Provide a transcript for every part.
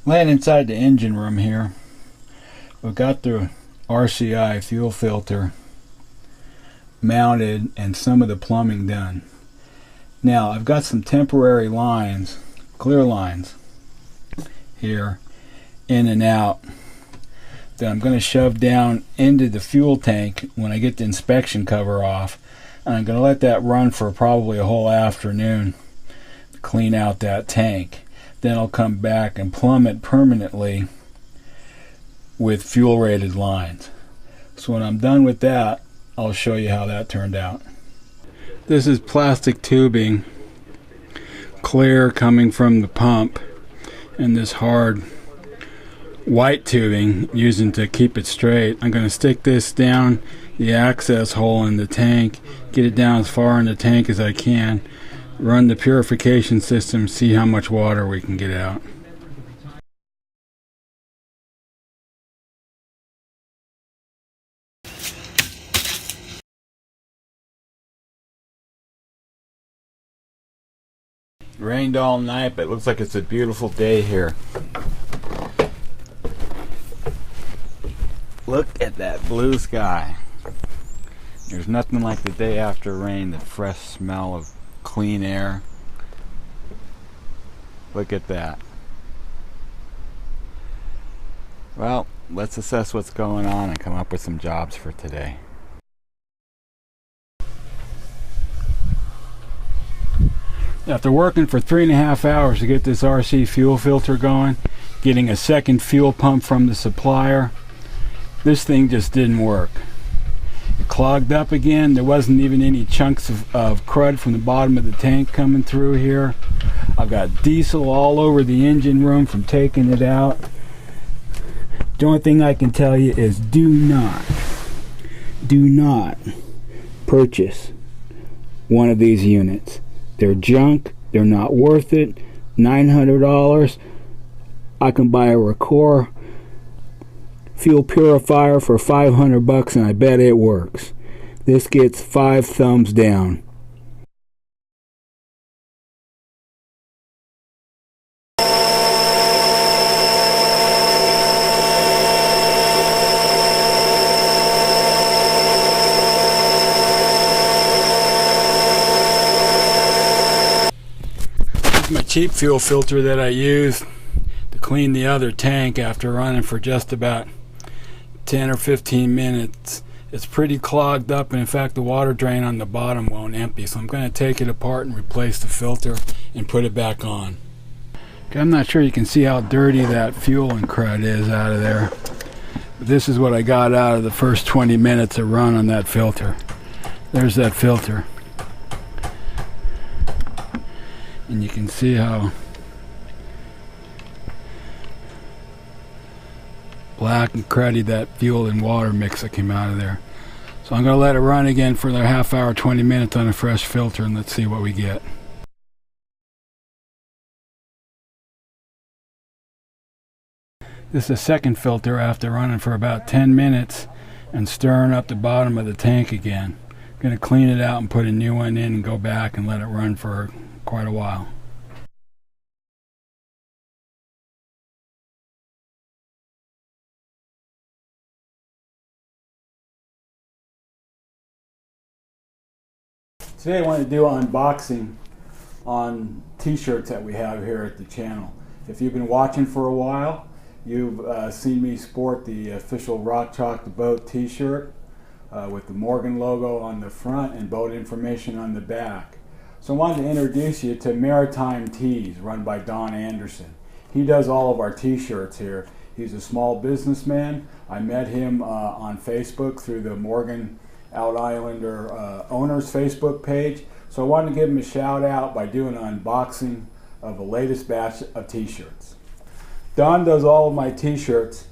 Laying inside the engine room here, we've got the RCI fuel filter mounted and some of the plumbing done. Now I've got some temporary lines, clear lines here, in and out, that I'm going to shove down into the fuel tank when I get the inspection cover off, and I'm going to let that run for probably a whole afternoon to clean out that tank. Then I'll come back and plumb it permanently with fuel rated lines. So when I'm done with that, I'll show you how that turned out. This is plastic tubing, clear, coming from the pump, and this hard white tubing using to keep it straight. I'm going to stick this down the access hole in the tank, get it down as far in the tank as I can, run the purification system, see how much water we can get out. It rained all night, but it looks like it's a beautiful day here. Look at that blue sky. There's nothing like the day after rain, the fresh smell of clean air. Look at that. Well, let's assess what's going on and come up with some jobs for today. After working for 3.5 hours to get this RC fuel filter going, getting a second fuel pump from the supplier, this thing just didn't work. It clogged up again. There wasn't even any chunks of crud from the bottom of the tank coming through here. I've got diesel all over the engine room from taking it out. The only thing I can tell you is do not purchase one of these units. They're junk. They're not worth it. $900. I can buy a Racor fuel purifier for $500 and I bet it works. This gets 5 thumbs down. This is my cheap fuel filter that I use to clean the other tank after running for just about 10 or 15 minutes. It's pretty clogged up, and in fact the water drain on the bottom won't empty, so I'm going to take it apart and replace the filter and put it back on. Okay, I'm not sure you can see how dirty that fuel and crud is out of there, but this is what I got out of the first 20 minutes of run on that filter. There's that filter, and you can see how black and cruddy that fuel and water mix that came out of there. So I'm going to let it run again for another half hour, 20 minutes on a fresh filter, and let's see what we get. This is the second filter after running for about 10 minutes and stirring up the bottom of the tank again. I'm going to clean it out and put a new one in and go back and let it run for quite a while. Today I want to do an unboxing on t-shirts that we have here at the channel. If you've been watching for a while, You've seen me sport the official RockChalk the Boat t-shirt with the Morgan logo on the front and boat information on the back. So I wanted to introduce you to Maritime Tees, run by Don Anderson. He does all of our t-shirts here. He's a small businessman. I met him on Facebook through the Morgan Out Islander owners Facebook page. So I wanted to give him a shout out by doing an unboxing of the latest batch of t-shirts. Don does all of my t-shirts.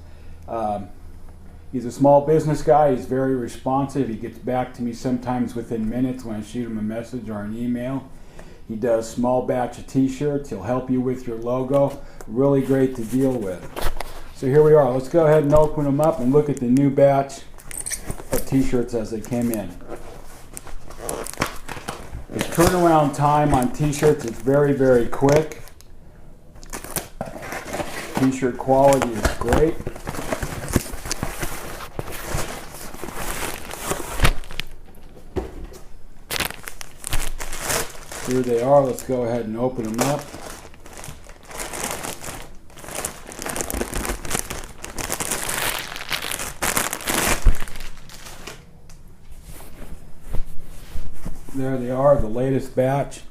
He's a small business guy. He's very responsive. He gets back to me sometimes within minutes when I shoot him a message or an email. He does small batch of t-shirts. He'll help you with your logo. Really great to deal with. So here we are. Let's go ahead and open them up and look at the new batch of t-shirts as they came in. The turnaround time on t-shirts is very, very quick. T-shirt quality is great. Here they are. Let's go ahead and open them up. There they are, the latest batch.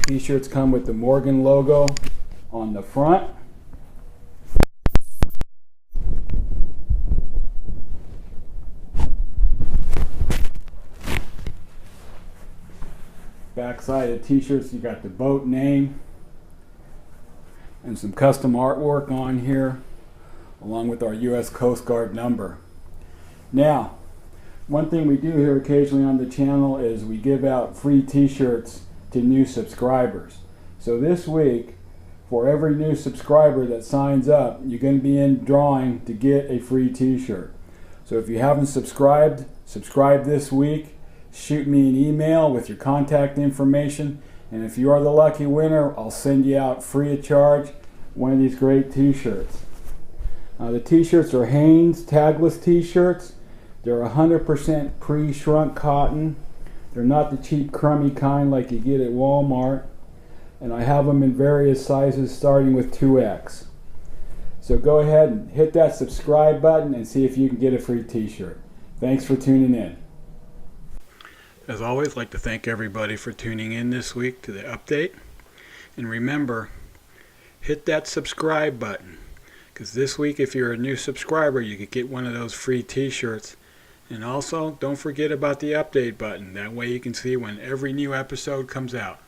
T-shirts come with the Morgan logo on the front. Backside of the t-shirts, you got the boat name and some custom artwork on here, along with our U.S. Coast Guard number. Now, one thing we do here occasionally on the channel is we give out free t-shirts to new subscribers. So this week, for every new subscriber that signs up, you're going to be in drawing to get a free t-shirt. So if you haven't subscribed, subscribe this week. Shoot me an email with your contact information, and if you are the lucky winner, I'll send you out free of charge one of these great t-shirts. The t-shirts are Hanes tagless t-shirts. They're 100% pre-shrunk cotton. They're not the cheap crummy kind like you get at Walmart. And I have them in various sizes starting with 2X. So go ahead and hit that subscribe button and see if you can get a free t-shirt. Thanks for tuning in. As always, I'd like to thank everybody for tuning in this week to the update. And remember, hit that subscribe button, because this week if you're a new subscriber, you could get one of those free t-shirts. And also, don't forget about the update button. That way you can see when every new episode comes out.